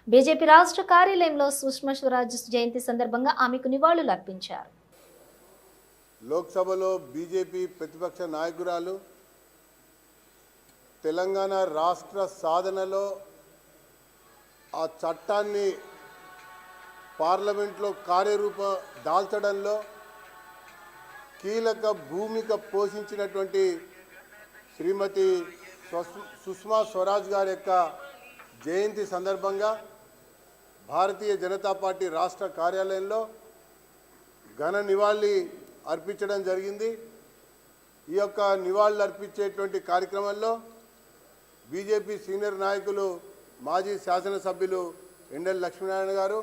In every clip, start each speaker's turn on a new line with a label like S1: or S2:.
S1: BJP రాష్ట్ర కార్యాలయంలో సుష్మా స్వరాజ్ జయంతి సందర్భంగా ఆమెకు నివాళులు అర్పించారు.
S2: లోక్సభలో బీజేపీ ప్రతిపక్ష నాయకురాలు తెలంగాణ రాష్ట్ర సాధనలో ఆ చట్టాన్ని పార్లమెంట్లో కార్యరూప దాల్చడంలో కీలక భూమిక పోషించినటువంటి శ్రీమతి సుష్మా స్వరాజ్ గారి యొక్క జయంతి సందర్భంగా భారతీయ జనతా పార్టీ రాష్ట్ర కార్యాలయంలో ఘన నివాళి అర్పించడం జరిగింది. ఈ యొక్క నివాళులు అర్పించేటువంటి కార్యక్రమంలో బీజేపీ సీనియర్ నాయకులు మాజీ శాసనసభ్యులు ఎండెల్ లక్ష్మీనారాయణ గారు,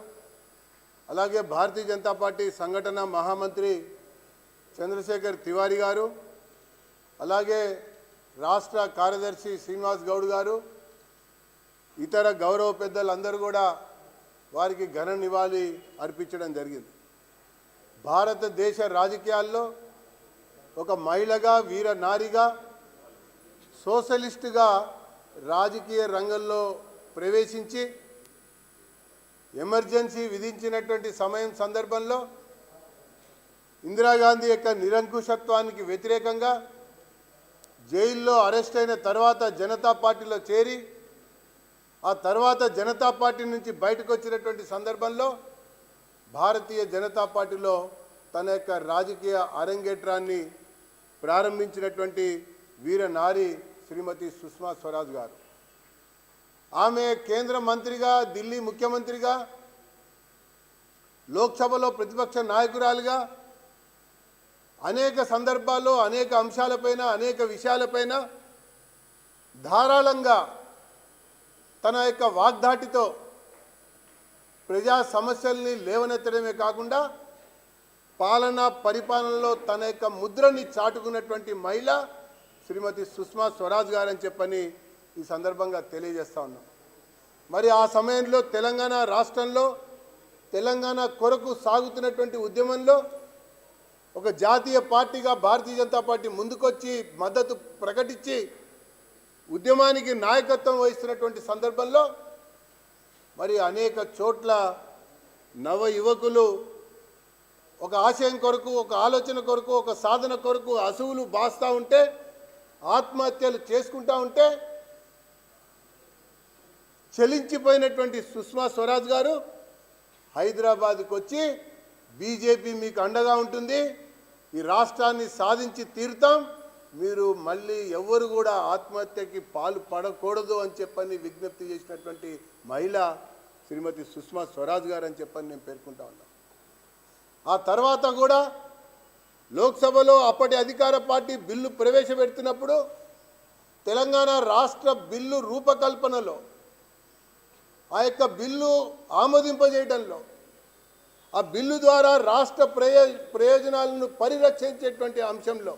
S2: అలాగే భారతీయ జనతా పార్టీ సంఘటన మహామంత్రి చంద్రశేఖర్ తివారీ గారు, అలాగే రాష్ట్ర కార్యదర్శి శ్రీనివాస్ గౌడ్ గారు, ఇతర గౌరవ పెద్దలందరూ కూడా వారికి ఘన నివాళి అర్పించడం జరిగింది. భారతదేశ రాజకీయాల్లో ఒక మహిళగా, వీర నారిగా, సోషలిస్టుగా రాజకీయ రంగంలో ప్రవేశించి ఎమర్జెన్సీ విధించినటువంటి సందర్భంలో ఇందిరాగాంధీ యొక్క నిరంకుశత్వానికి వ్యతిరేకంగా జైల్లో అరెస్ట్ అయిన తర్వాత జనతా పార్టీలో చేరి ఆ తర్వాత జనతా పార్టీ నుంచి బయటకు వచ్చినటువంటి సందర్భంలో భారతీయ జనతా పార్టీలో తన యొక్క రాజకీయ అరంగేట్రాన్ని ప్రారంభించినటువంటి వీర నారి శ్రీమతి సుష్మా స్వరాజ్ గారు. ఆమె కేంద్ర మంత్రిగా, ఢిల్లీ ముఖ్యమంత్రిగా, లోక్సభలో ప్రతిపక్ష నాయకురాలుగా అనేక సందర్భాల్లో అనేక అంశాలపైన, అనేక విషయాలపైన ధారాళంగా తన యొక్క వాగ్దాటితో ప్రజా సమస్యల్ని లేవనెత్తడమే కాకుండా పరిపాలనలో తన యొక్క ముద్రని చాటుకున్నటువంటి మహిళ శ్రీమతి సుష్మా స్వరాజ్ గారని చెప్పని ఈ సందర్భంగా తెలియజేస్తా ఉన్నాం. మరి ఆ సమయంలో తెలంగాణ రాష్ట్రంలో తెలంగాణ కొరకు సాగుతున్నటువంటి ఉద్యమంలో ఒక జాతీయ పార్టీగా భారతీయ జనతా పార్టీ ముందుకొచ్చి మద్దతు ప్రకటించి ఉద్యమానికి నాయకత్వం వహిస్తున్నటువంటి సందర్భంలో మరి అనేక చోట్ల నవ యువకులు ఒక ఆశయం కొరకు, ఒక ఆలోచన కొరకు, ఒక సాధన కొరకు అసువులు బాస్తూ ఉంటే, ఆత్మహత్యలు చేసుకుంటూ ఉంటే చలించిపోయినటువంటి సుష్మా స్వరాజ్ గారు హైదరాబాద్కి వచ్చి బీజేపీ మీకు అండగా ఉంటుంది, ఈ రాష్ట్రాన్ని సాధించి తీరుతాం, మీరు మళ్ళీ ఎవ్వరు కూడా ఆత్మహత్యకి పాలు పడకూడదు అని చెప్పని విజ్ఞప్తి చేసినటువంటి మహిళ శ్రీమతి సుష్మా స్వరాజ్ గారు అని చెప్పని నేను పేర్కొంటా ఉన్నాను. ఆ తర్వాత కూడా లోక్సభలో అప్పటి అధికార పార్టీ బిల్లు ప్రవేశపెడుతున్నప్పుడు తెలంగాణ రాష్ట్ర బిల్లు రూపకల్పనలో ఆ యొక్క బిల్లు ఆమోదింపజేయడంలో ఆ బిల్లు ద్వారా రాష్ట్ర ప్రయోజనాలను పరిరక్షించేటువంటి అంశంలో